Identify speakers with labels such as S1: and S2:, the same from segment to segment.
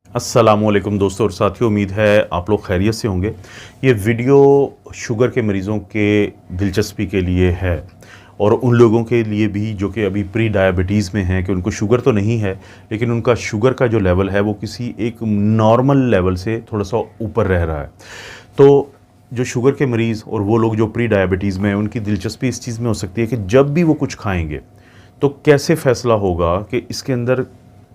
S1: अस्सलामुअलैकुम दोस्तों और साथियों, उम्मीद है आप लोग खैरियत से होंगे। ये वीडियो शुगर के मरीज़ों के दिलचस्पी के लिए है और उन लोगों के लिए भी जो कि अभी प्री डायबिटीज़ में हैं कि उनको शुगर तो नहीं है, लेकिन उनका शुगर का जो लेवल है वो किसी एक नॉर्मल लेवल से थोड़ा सा ऊपर रह रहा है। तो जो शुगर के मरीज़ और वो लोग जो प्री डायबिटीज़ में हैं, उनकी दिलचस्पी इस चीज़ में हो सकती है कि जब भी वो कुछ खाएंगे तो कैसे फ़ैसला होगा कि इसके अंदर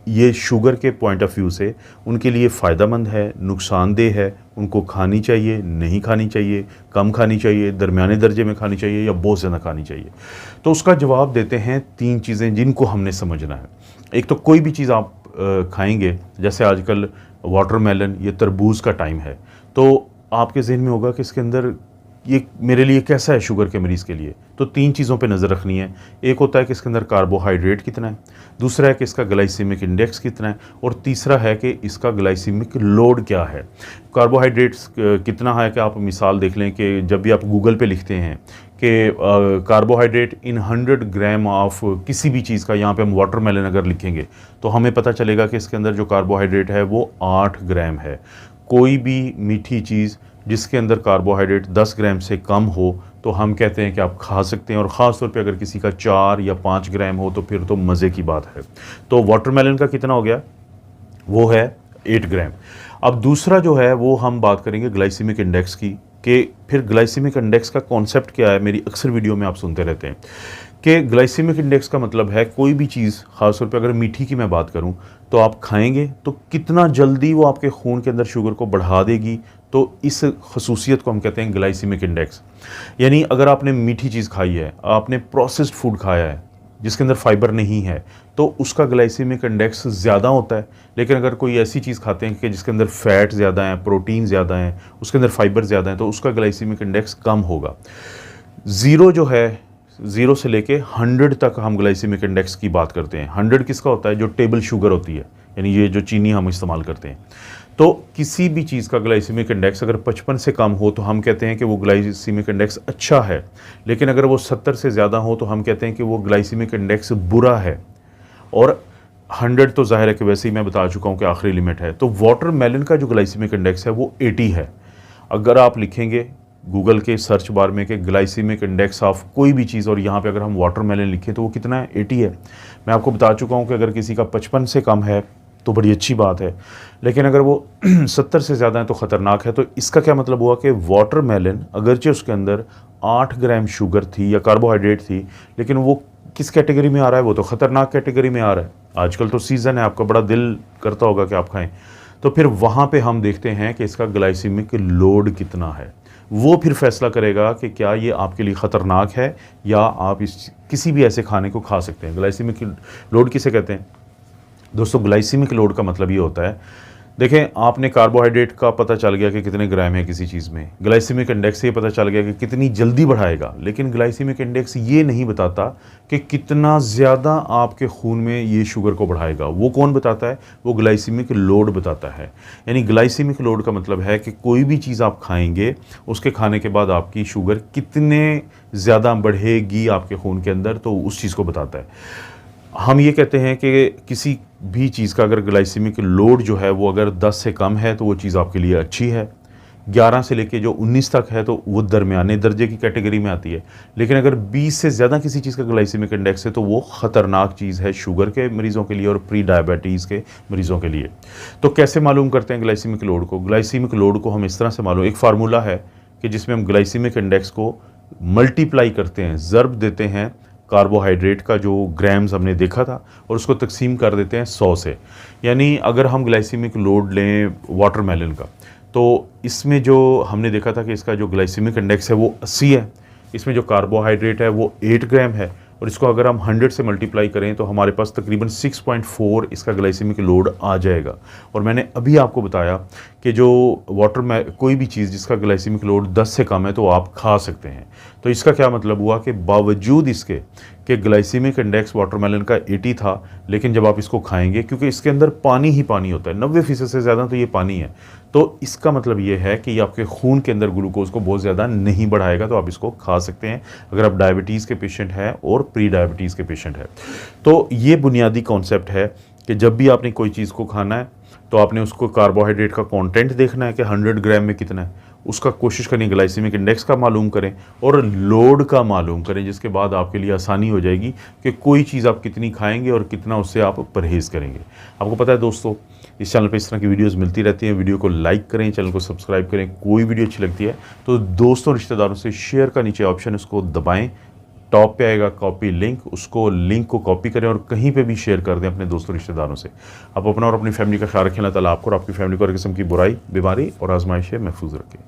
S1: ये शुगर के पॉइंट ऑफ व्यू से उनके लिए फ़ायदेमंद है, नुकसानदेह है, उनको खानी चाहिए, नहीं खानी चाहिए, कम खानी चाहिए, दरमियाने दर्जे में खानी चाहिए या बहुत ज़्यादा खानी चाहिए। तो उसका जवाब देते हैं 3 चीज़ें जिनको हमने समझना है। एक तो कोई भी चीज़ आप खाएँगे, जैसे आजकल वाटरमेलन, ये तरबूज़ का टाइम है, तो आपके ज़हन में होगा कि इसके अंदर ये मेरे लिए कैसा है शुगर के मरीज़ के लिए। तो 3 चीज़ों पे नज़र रखनी है। एक होता है कि इसके अंदर कार्बोहाइड्रेट कितना है, दूसरा है कि इसका ग्लाइसेमिक इंडेक्स कितना है और तीसरा है कि इसका ग्लाइसेमिक लोड क्या है। कार्बोहाइड्रेट्स कितना है कि आप मिसाल देख लें कि जब भी आप गूगल पे लिखते हैं कि कार्बोहाइड्रेट इन 100 ग्राम ऑफ किसी भी चीज़ का, यहाँ पे हम वाटरमेलन अगर लिखेंगे तो हमें पता चलेगा कि इसके अंदर जो कार्बोहाइड्रेट है वो 8 ग्राम है। कोई भी मीठी चीज़ जिसके अंदर कार्बोहाइड्रेट 10 ग्राम से कम हो तो हम कहते हैं कि आप खा सकते हैं, और ख़ास तौर पे अगर किसी का 4 या 5 ग्राम हो तो फिर तो मज़े की बात है। तो वाटरमेलन का कितना हो गया, वो है 8 ग्राम। अब दूसरा जो है वो हम बात करेंगे ग्लाइसेमिक इंडेक्स की, कि फिर ग्लाइसेमिक इंडेक्स का कॉन्सेप्ट क्या है। मेरी अक्सर वीडियो में आप सुनते रहते हैं कि ग्लाइसेमिक इंडेक्स का मतलब है कोई भी चीज़, ख़ासतौर पे अगर मीठी की मैं बात करूं, तो आप खाएंगे तो कितना जल्दी वो आपके खून के अंदर शुगर को बढ़ा देगी। तो इस खसूसियत को हम कहते हैं ग्लाइसेमिक इंडेक्स। यानी अगर आपने मीठी चीज़ खाई है, आपने प्रोसेस्ड फूड खाया है जिसके अंदर फाइबर नहीं है, तो उसका ग्लाइसेमिक इंडेक्स ज़्यादा होता है। लेकिन अगर कोई ऐसी चीज़ खाते हैं कि जिसके अंदर फ़ैट ज़्यादा है, प्रोटीन ज़्यादा है, उसके अंदर फाइबर ज़्यादा है, तो उसका ग्लाइसेमिक इंडेक्स कम होगा। ज़ीरो जो है, 0 से लेके 100 तक हम ग्लाइसेमिक इंडेक्स की बात करते हैं। 100 किसका होता है, जो टेबल शुगर होती है, यानी ये जो चीनी हम इस्तेमाल करते हैं। तो किसी भी चीज़ का ग्लाइसेमिक इंडेक्स अगर 55 से कम हो तो हम कहते हैं कि वो ग्लाइसेमिक इंडेक्स अच्छा है, लेकिन अगर वो 70 से ज़्यादा हो तो हम कहते हैं कि वो ग्लाइसेमिक इंडेक्स बुरा है। और 100 तो ज़ाहिर है कि वैसे ही मैं बता चुका हूँ कि आखिरी लिमिट है। तो वाटरमेलन का जो ग्लाइसेमिक इंडेक्स है वो 80 है। अगर आप लिखेंगे गूगल के सर्च बार में कि ग्लाइसेमिक इंडेक्स ऑफ कोई भी चीज़, और यहाँ पे अगर हम वाटरमेलन लिखें तो वो कितना है, 80 है। मैं आपको बता चुका हूँ कि अगर किसी का 55 से कम है तो बड़ी अच्छी बात है, लेकिन अगर वो 70 से ज़्यादा है तो ख़तरनाक है। तो इसका क्या मतलब हुआ कि वाटरमेलन अगरचे उसके अंदर 8 ग्राम शुगर थी या कार्बोहाइड्रेट थी, लेकिन वो किस कैटेगरी में आ रहा है, वो तो ख़तरनाक कैटेगरी में आ रहा है। आजकल तो सीज़न है, आपका बड़ा दिल करता होगा कि आप खाएं, तो फिर वहाँ पे हम देखते हैं कि इसका ग्लाइसेमिक लोड कितना है। वो फिर फैसला करेगा कि क्या ये आपके लिए ख़तरनाक है या आप इस किसी भी ऐसे खाने को खा सकते हैं। ग्लाइसेमिक लोड किसे कहते हैं दोस्तों? ग्लाइसेमिक लोड का मतलब ये होता है, देखें, आपने कार्बोहाइड्रेट का पता चल गया कि कितने ग्राम है किसी चीज़ में, ग्लाइसेमिक इंडेक्स से ये पता चल गया कि कितनी जल्दी बढ़ाएगा, लेकिन ग्लाइसेमिक इंडेक्स ये नहीं बताता कि कितना ज़्यादा आपके खून में ये शुगर को बढ़ाएगा। वो कौन बताता है? वो ग्लाइसेमिक लोड बताता है। यानी ग्लाइसेमिक लोड का मतलब है कि कोई भी चीज़ आप खाएंगे, उसके खाने के बाद आपकी शुगर कितने ज़्यादा बढ़ेगी आपके खून के अंदर, तो उस चीज़ को बताता है। हम ये कहते हैं कि किसी भी चीज़ का अगर ग्लाइसेमिक लोड जो है वो अगर 10 से कम है तो वो चीज़ आपके लिए अच्छी है, 11 से लेके जो 19 तक है तो वो दरमियाने दर्जे की कैटेगरी में आती है। लेकिन अगर 20 से ज़्यादा किसी चीज़ का ग्लाइसेमिक इंडेक्स है तो वो ख़तरनाक चीज़ है शुगर के मरीज़ों के लिए और प्री डायबिटीज़ के मरीज़ों के लिए। तो कैसे मालूम करते हैं ग्लाइसेमिक लोड को? ग्लाइसेमिक लोड को हम इस तरह से मालूम, एक फार्मूला है कि जिसमें हम ग्लाइसेमिक इंडेक्स को मल्टीप्लाई करते हैं, ज़र्ब देते हैं कार्बोहाइड्रेट का जो ग्राम्स हमने देखा था, और उसको तकसीम कर देते हैं 100 से। यानी अगर हम ग्लाइसेमिक लोड लें वाटरमेलन का, तो इसमें जो हमने देखा था कि इसका जो ग्लाइसेमिक इंडेक्स है वो 80 है, इसमें जो कार्बोहाइड्रेट है वो 8 ग्राम है, और इसको अगर हम 100 से मल्टीप्लाई करें तो हमारे पास तकरीबन 6.4 इसका ग्लाइसेमिक लोड आ जाएगा। और मैंने अभी आपको बताया कि जो वाटर में कोई भी चीज़ जिसका ग्लाइसेमिक लोड 10 से कम है तो आप खा सकते हैं। तो इसका क्या मतलब हुआ कि बावजूद इसके कि ग्लाइसेमिक इंडेक्स वाटरमेलन का 80 था, लेकिन जब आप इसको खाएंगे, क्योंकि इसके अंदर पानी ही पानी होता है, 90% से ज़्यादा तो ये पानी है, तो इसका मतलब ये है कि ये आपके खून के अंदर ग्लूकोज को बहुत ज़्यादा नहीं बढ़ाएगा, तो आप इसको खा सकते हैं अगर आप डायबिटीज़ के पेशेंट हैं और प्री डायबिटीज़ के पेशेंट हैं। तो ये बुनियादी कॉन्सेप्ट है कि जब भी आपने कोई चीज़ को खाना है तो आपने उसको कार्बोहाइड्रेट का कंटेंट देखना है कि 100 ग्राम में कितना है, उसका कोशिश करें ग्लाइसेमिक इंडेक्स का मालूम करें और लोड का मालूम करें, जिसके बाद आपके लिए आसानी हो जाएगी कि कोई चीज़ आप कितनी खाएंगे और कितना उससे आप परहेज़ करेंगे। आपको पता है दोस्तों, इस चैनल पे इस तरह की वीडियोस मिलती रहती हैं। वीडियो को लाइक करें, चैनल को सब्सक्राइब करें। कोई वीडियो अच्छी लगती है तो दोस्तों रिश्तेदारों से शेयर का नीचे ऑप्शन उसको दबाएं, टॉप पे आएगा कॉपी लिंक, उसको लिंक को कॉपी करें और कहीं पे भी शेयर कर दें अपने दोस्तों रिश्तेदारों से। आप अपना और अपनी फैमिली का ख्याल रखें। अल्लाह ताला आपको और आपकी फैमिली को हर किस्म की बुराई, बीमारी और आजमाइश से महफूज रखें।